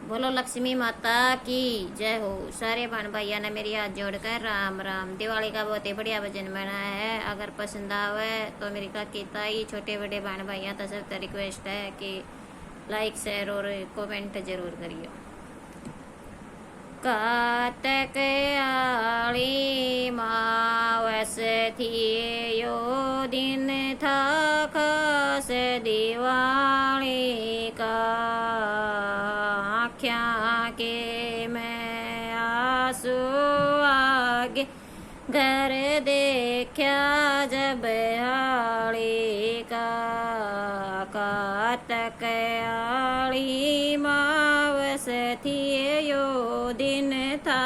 बोलो लक्ष्मी माता की जय हो। सारे बहन भैया ने मेरी हाथ जोड़कर राम राम। दिवाली का बहुत ही बढ़िया भजन बना है, अगर पसंद आवे तो मेरी काकी ताई छोटे बड़े बहन भैया तो सबका रिक्वेस्ट है कि लाइक शेयर और कमेंट जरूर करियो। कातक आली मावस थी यो दिन था खास दिवाली का, आँख्या के मैं आंसू आगे घर देखा जब आली का। कातक आली मावस थी यो दिन था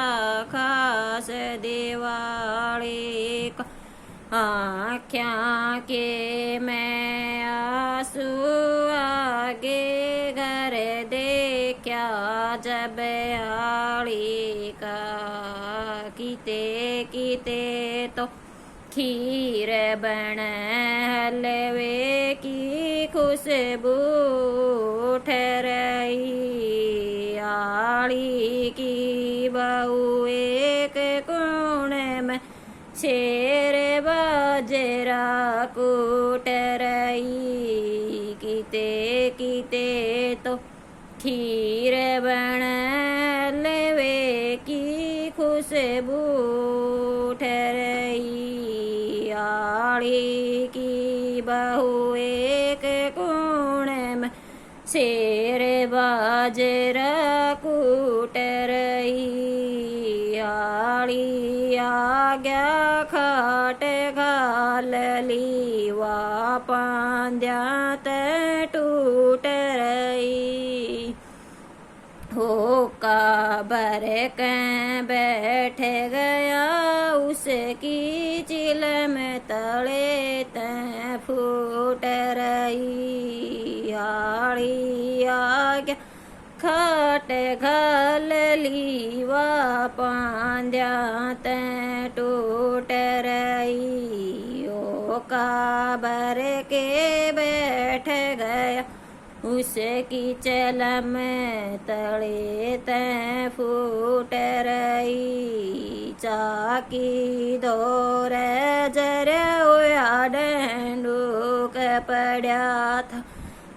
खास दिवाली का, आँख्या के मैं आंसू आगे घर देखा जब आली का। कीते कीते तो खीर बन हलवे की खुशबू ठहराई, आली की बहू एक कोने में शेर बाजरा कूट रही। कीते कीते तो खीर बन हलवे की खुशबू ठहराई, आली की बहू एक कोने में शेर बाजरा कूट रही। आली आ गया खाट घाल ली वा पांद्या टूट रही। हो काबर कैं बैठ गया उसकी चिलम तले तैं फूट रही। आली आ गया खाट घाल ली वा पांद्या तैं टूट रही। ओ काबर के बैठ गया उसकी चलम तले तैं फूट रही। चाकी दौर जरा डंडूक पड़ा था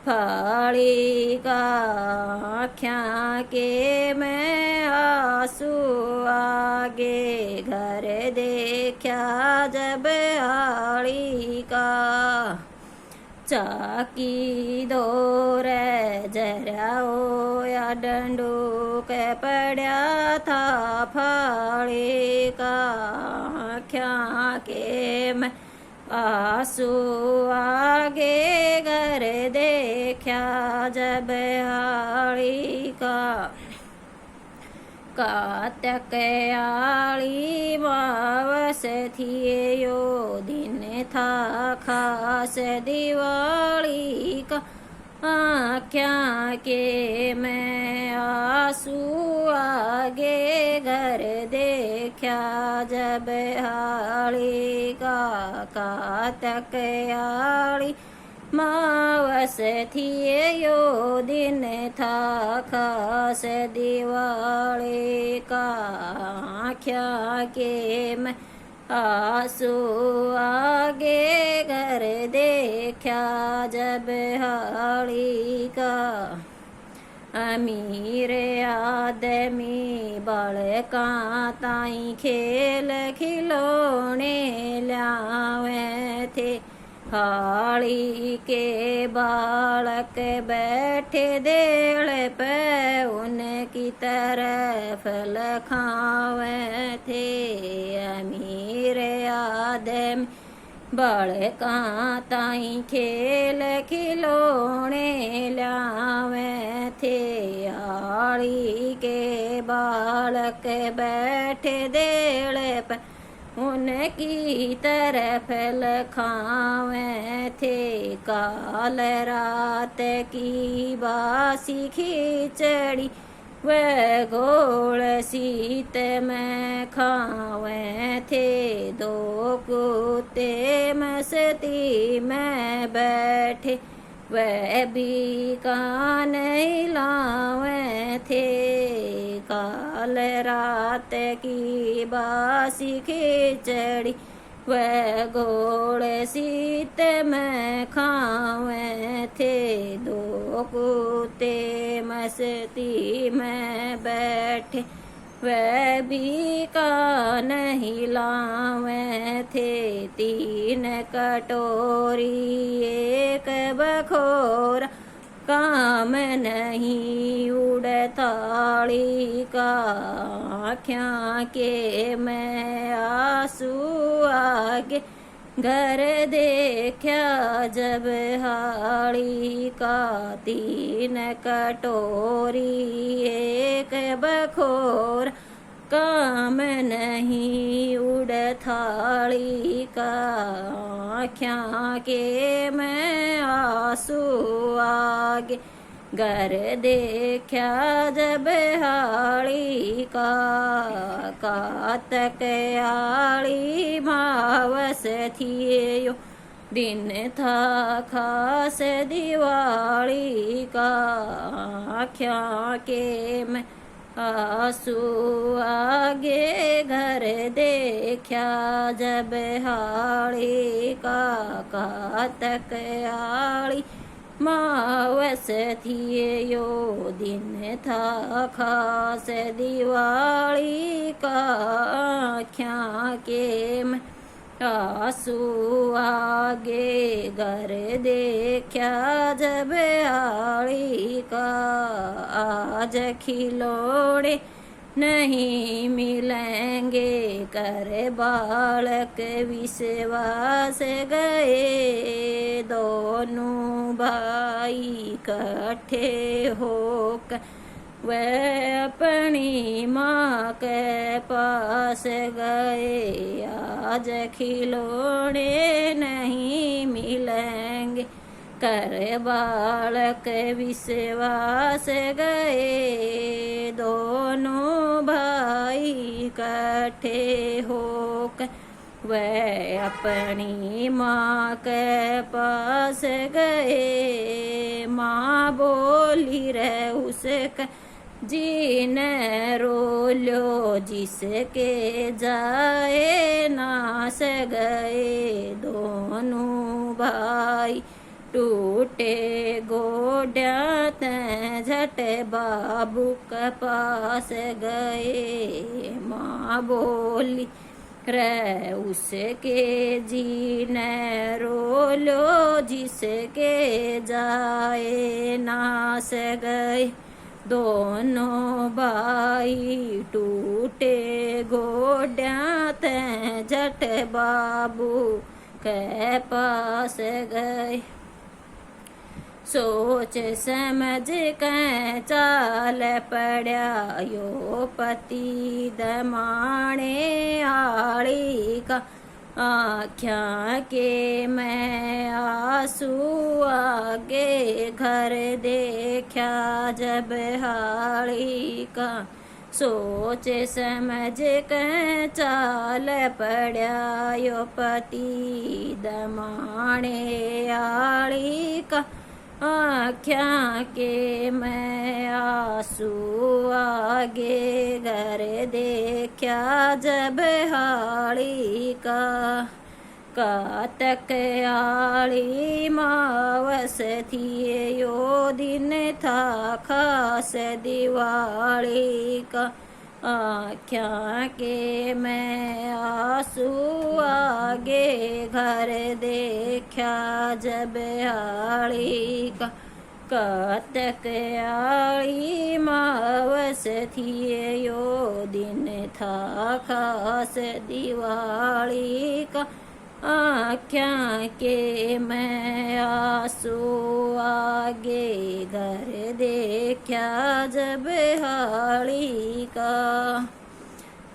फाड़ी का, आँख्या के मैं आंसू आगे घर देखा जब आली का। चाकी दौर जरा या डंडूक पड़ा था फाड़ी का, आँख्या के मैं आंसू आगे घर देखा जब आली का। कातक आली मावस थी यो दिन था खास दिवाली का, आँख्या के मैं आंसू आगे घर देखा जब आली का। कातक आली मावस थी यो दिन था खास दिवाली का, आँख्या के मैं आंसू आगे घर देखा जब आली का। अमीर आदमी बालका ताई खेल खिलौने लावे थे, हाली के बालक बैठे देड़ पे उनकी तरफ लखावे थे। अमीर आदमी बालका ताई खेल खिलौने लावे थे, हाली के बालक बैठे देड़ पे उनकी तरफ लखावे थे। काल रात की बासी खिचड़ी वह घोड़ सीत में खावे थे, दो कुत्ते मस्ती में बैठे वह भी कान हिलावे थे। भात की बासी खिचड़ी वह गोड़ सीत में खावे थे। दो कुत्ते मस्ती में बैठे वह भी कान हिलावे थे। तीन कटोरी एक बखोरा काम नहीं उड़ थाली का। आँखियाँ के मैं आंसू आगे घर देखा जब हाड़ी का। तीन कटोरी एक बखोर काम नहीं उड़ थाली का। आँखियाँ के मैं आंसू आगे घर देखा जब हाड़ी का। कातक आड़ी मावस थियो दिन था खास दिवाली का। आँखियाँ के मैं आंसू आगे घर देखा जब हाड़ी का। कातक आड़ी मावस थिए यो दिन था खास दिवाली का। आँखियाँ के मैं आंसू आगे घर देखा जब हाड़ी का। आज खिलौने नहीं मिलेंगे कर बालक विश्वास गए। दोनों भाई इकट्ठे होकर वह अपनी माँ के पास गए। आज खिलौने नहीं मिलेंगे कर बालक विश्वास गए। दोनों भाई इकट्ठे होकर वह अपनी माँ के पास गए। माँ बोली रे उसका जीन रो लो जिसके जाए नास गए। दोनों भाई टूटे गोड्या तैं झट बाबू के पास गए। माँ बोली रे उसके जीने रो लो जिसके जाए नास गए। दोनों भाई टूटे गोड्या तैं झट बाबू के पास गए। सोच समझ के चाल पड़ा यो पति दमाणे आड़ी का। आँखियाँ के मैं आंसू आगे घर देखा जब हाड़ी का। सोच समझ के चाल पड़ा यो पति दमाणे आड़ी का। आँखियाँ के मैं आंसू आगे घर देखा जब हाड़ी का। कातक आड़ी मावस थिए यो दिन था खास दिवाली का। आँखियाँ के मैं आंसू आगे घर देखा जब हाड़ी का। कातक आड़ी मावस थिए यो दिन था खास दिवाली का। आँखियाँ के मैं आंसू आगे घर देखा जब हाड़ी का।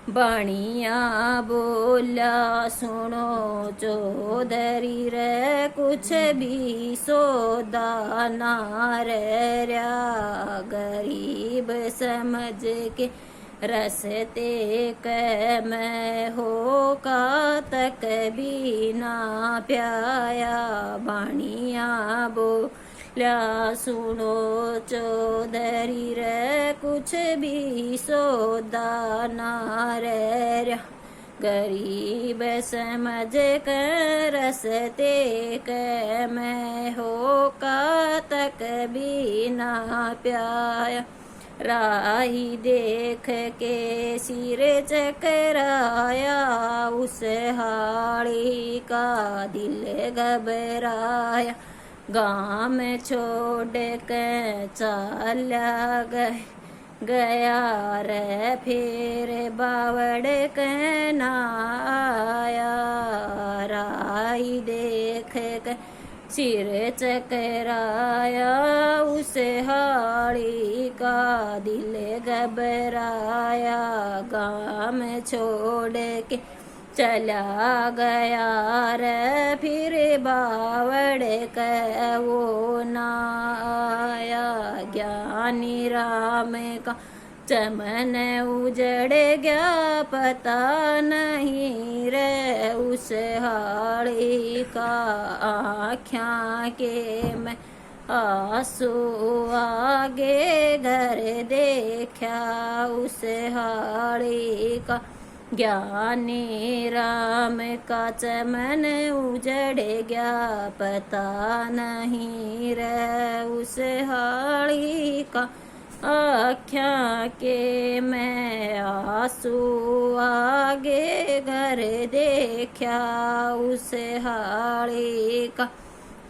बाणिया बोला सुनो चौधरी रे कुछ भी सौदा ना रहा। गरीब समझ के रसते के मैं हो का तक भी ना प्याया। बाणिया बोला ल्या सुनो चौधरी रे कुछ भी सौदा ना रे, गरीब समझ कर रसते के मैं हो का तक भी ना प्याया, राही देख के सिर चकराया उस हाड़ी का दिल घबराया, गाँव छोड़ के चला गया रे फिर बावड़ के ना आया, राही देख के सिर चकराया उस हाड़ी का दिल घबराया, गाँव छोड़ के चला गया रे फिर बावड़ के वो ना आया, ज्ञानी राम का चमन उजड़ गया पता नहीं रे उस हाड़ी का, आँखियाँ के मैं आंसू आगे घर देखा उस हाड़ी का, ज्ञानी राम का चमन उजड़ गया पता नहीं रे उस हाड़ी का, आँखियाँ के मैं आंसू आगे घर देखा उस हाड़ी का,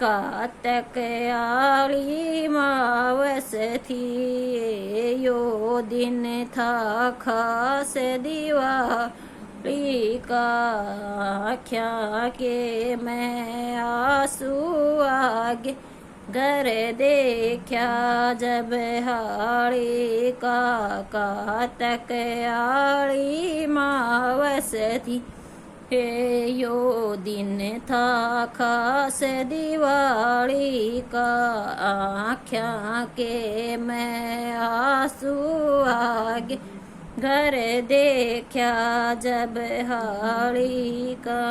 कातक आली मावस थी यो दिन था खास दिवाली का, आँखियाँ के मैं आंसू आगे घर देखा जब हाड़ी का, कातक आली मावस थी हे यो दिन था खास दिवाली का, आँखियाँ के मैं आंसू आगे घर देखा जब हाड़ी का।